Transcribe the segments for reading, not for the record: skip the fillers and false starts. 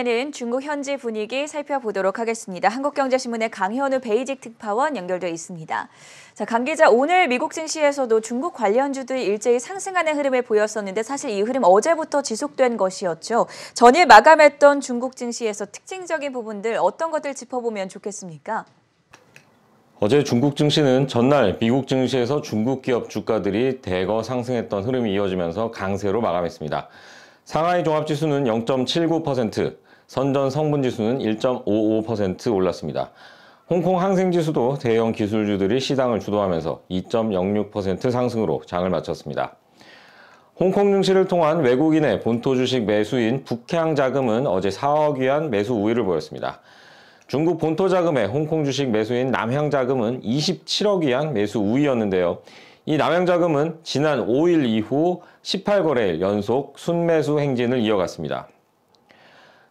이번에는 중국 현지 분위기 살펴보도록 하겠습니다. 한국경제신문의 강현우 베이직 특파원 연결돼 있습니다. 자, 강 기자, 오늘 미국 증시에서도 중국 관련주들이 일제히 상승하는 흐름을 보였었는데 사실 이 흐름 어제부터 지속된 것이었죠. 전일 마감했던 중국 증시에서 특징적인 부분들 어떤 것들 짚어보면 좋겠습니까? 어제 중국 증시는 전날 미국 증시에서 중국 기업 주가들이 대거 상승했던 흐름이 이어지면서 강세로 마감했습니다. 상하이 종합지수는 0.79%, 선전 성분지수는 1.55% 올랐습니다. 홍콩 항생지수도 대형 기술주들이 시장을 주도하면서 2.06% 상승으로 장을 마쳤습니다. 홍콩 증시를 통한 외국인의 본토 주식 매수인 북향자금은 어제 4억 위안 매수 우위를 보였습니다. 중국 본토 자금의 홍콩 주식 매수인 남향자금은 27억 위안 매수 우위였는데요. 이 남향자금은 지난 5일 이후 18거래일 연속 순매수 행진을 이어갔습니다.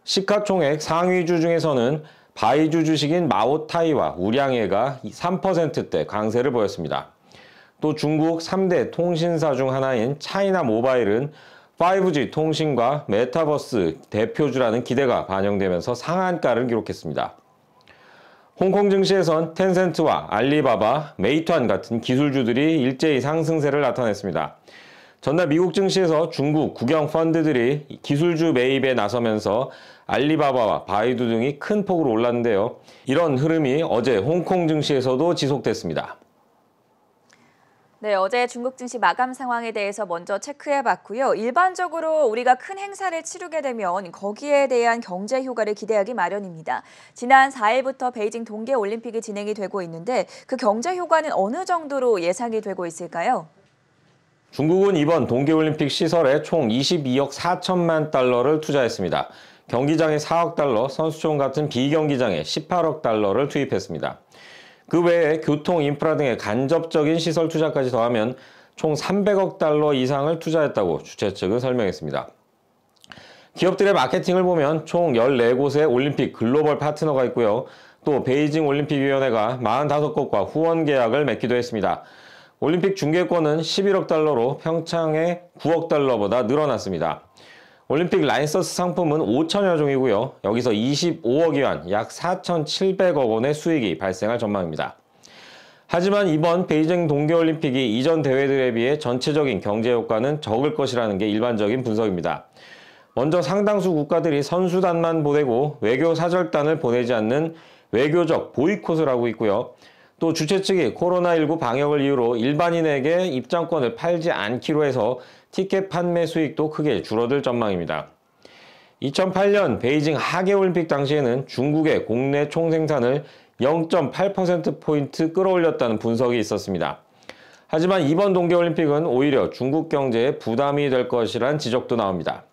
시가총액 상위주 중에서는 바이주 주식인 마오타이와 우량예가 3%대 강세를 보였습니다. 또 중국 3대 통신사 중 하나인 차이나 모바일은 5G 통신과 메타버스 대표주라는 기대가 반영되면서 상한가를 기록했습니다. 홍콩 증시에선 텐센트와 알리바바, 메이투안 같은 기술주들이 일제히 상승세를 나타냈습니다. 전날 미국 증시에서 중국 국영 펀드들이 기술주 매입에 나서면서 알리바바와 바이두 등이 큰 폭으로 올랐는데요. 이런 흐름이 어제 홍콩 증시에서도 지속됐습니다. 네, 어제 중국 증시 마감 상황에 대해서 먼저 체크해봤고요. 일반적으로 우리가 큰 행사를 치르게 되면 거기에 대한 경제 효과를 기대하기 마련입니다. 지난 4일부터 베이징 동계올림픽이 진행이 되고 있는데 그 경제 효과는 어느 정도로 예상이 되고 있을까요? 중국은 이번 동계올림픽 시설에 총 22억 4천만 달러를 투자했습니다. 경기장에 4억 달러, 선수촌 같은 비경기장에 18억 달러를 투입했습니다. 그 외에 교통, 인프라 등의 간접적인 시설 투자까지 더하면 총 300억 달러 이상을 투자했다고 주최 측은 설명했습니다. 기업들의 마케팅을 보면 총 14곳의 올림픽 글로벌 파트너가 있고요. 또 베이징 올림픽위원회가 45곳과 후원 계약을 맺기도 했습니다. 올림픽 중계권은 11억 달러로 평창의 9억 달러보다 늘어났습니다. 올림픽 라이선스 상품은 5천여 종이고요. 여기서 25억 위안, 약 4,700억 원의 수익이 발생할 전망입니다. 하지만 이번 베이징 동계올림픽이 이전 대회들에 비해 전체적인 경제 효과는 적을 것이라는 게 일반적인 분석입니다. 먼저 상당수 국가들이 선수단만 보내고 외교 사절단을 보내지 않는 외교적 보이콧을 하고 있고요. 또 주최 측이 코로나19 방역을 이유로 일반인에게 입장권을 팔지 않기로 해서 티켓 판매 수익도 크게 줄어들 전망입니다. 2008년 베이징 하계올림픽 당시에는 중국의 국내 총생산을 0.8%포인트 끌어올렸다는 분석이 있었습니다. 하지만 이번 동계올림픽은 오히려 중국 경제에 부담이 될 것이란 지적도 나옵니다.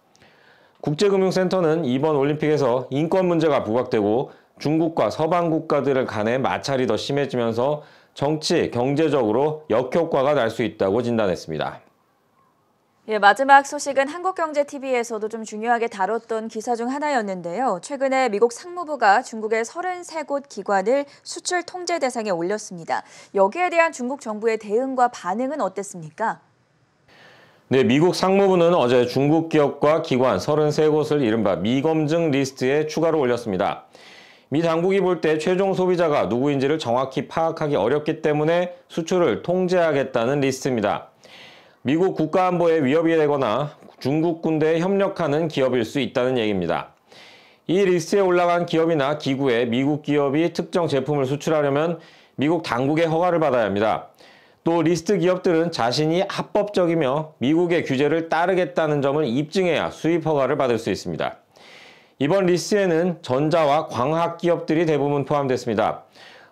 국제금융센터는 이번 올림픽에서 인권 문제가 부각되고 중국과 서방 국가들 간의 마찰이 더 심해지면서 정치, 경제적으로 역효과가 날 수 있다고 진단했습니다. 예, 마지막 소식은 한국경제TV에서도 좀 중요하게 다뤘던 기사 중 하나였는데요. 최근에 미국 상무부가 중국의 33곳 기관을 수출 통제 대상에 올렸습니다. 여기에 대한 중국 정부의 대응과 반응은 어땠습니까? 네, 미국 상무부는 어제 중국 기업과 기관 33곳을 이른바 미검증 리스트에 추가로 올렸습니다. 미 당국이 볼 때 최종 소비자가 누구인지를 정확히 파악하기 어렵기 때문에 수출을 통제하겠다는 리스트입니다. 미국 국가안보에 위협이 되거나 중국 군대에 협력하는 기업일 수 있다는 얘기입니다. 이 리스트에 올라간 기업이나 기구에 미국 기업이 특정 제품을 수출하려면 미국 당국의 허가를 받아야 합니다. 또 리스트 기업들은 자신이 합법적이며 미국의 규제를 따르겠다는 점을 입증해야 수입 허가를 받을 수 있습니다. 이번 리스트에는 전자와 광학 기업들이 대부분 포함됐습니다.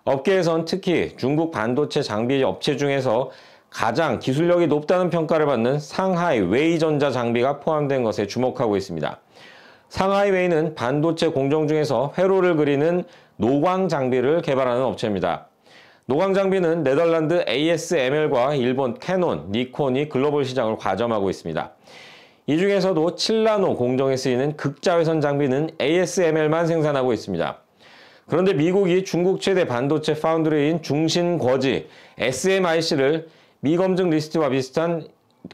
업계에선 특히 중국 반도체 장비 업체 중에서 가장 기술력이 높다는 평가를 받는 상하이 웨이전자 장비가 포함된 것에 주목하고 있습니다. 상하이 웨이는 반도체 공정 중에서 회로를 그리는 노광 장비를 개발하는 업체입니다. 노광 장비는 네덜란드 ASML과 일본 캐논, 니콘이 글로벌 시장을 과점하고 있습니다. 이 중에서도 7나노 공정에 쓰이는 극자외선 장비는 ASML만 생산하고 있습니다. 그런데 미국이 중국 최대 반도체 파운드리인 중신거지 SMIC를 미검증 리스트와 비슷한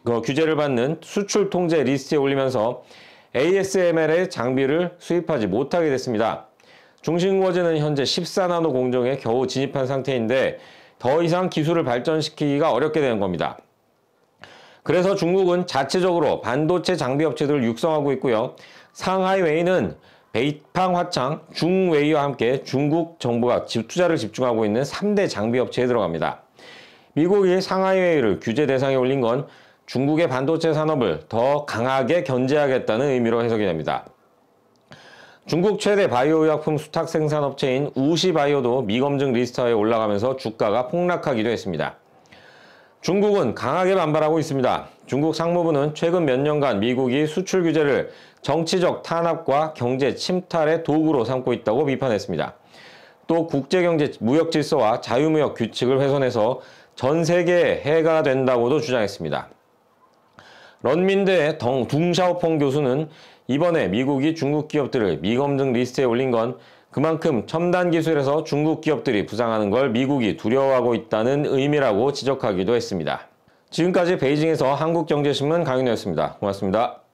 규제를 받는 수출 통제 리스트에 올리면서 ASML의 장비를 수입하지 못하게 됐습니다. 중심워즈는 현재 14나노 공정에 겨우 진입한 상태인데 더 이상 기술을 발전시키기가 어렵게 되는 겁니다. 그래서 중국은 자체적으로 반도체 장비 업체들을 육성하고 있고요. 상하이웨이는 베이팡 화창, 중웨이와 함께 중국 정부가 투자를 집중하고 있는 3대 장비 업체에 들어갑니다. 미국이 상하이웨이를 규제 대상에 올린 건 중국의 반도체 산업을 더 강하게 견제하겠다는 의미로 해석이 됩니다. 중국 최대 바이오 의약품 수탁 생산업체인 우시바이오도 미검증 리스트에 올라가면서 주가가 폭락하기도 했습니다. 중국은 강하게 반발하고 있습니다. 중국 상무부는 최근 몇 년간 미국이 수출 규제를 정치적 탄압과 경제 침탈의 도구로 삼고 있다고 비판했습니다. 또 국제경제 무역 질서와 자유무역 규칙을 훼손해서 전 세계에 해가 된다고도 주장했습니다. 런민대의 둥샤오펑 교수는 이번에 미국이 중국 기업들을 미검증 리스트에 올린 건 그만큼 첨단 기술에서 중국 기업들이 부상하는 걸 미국이 두려워하고 있다는 의미라고 지적하기도 했습니다. 지금까지 베이징에서 한국경제신문 강윤호였습니다. 고맙습니다.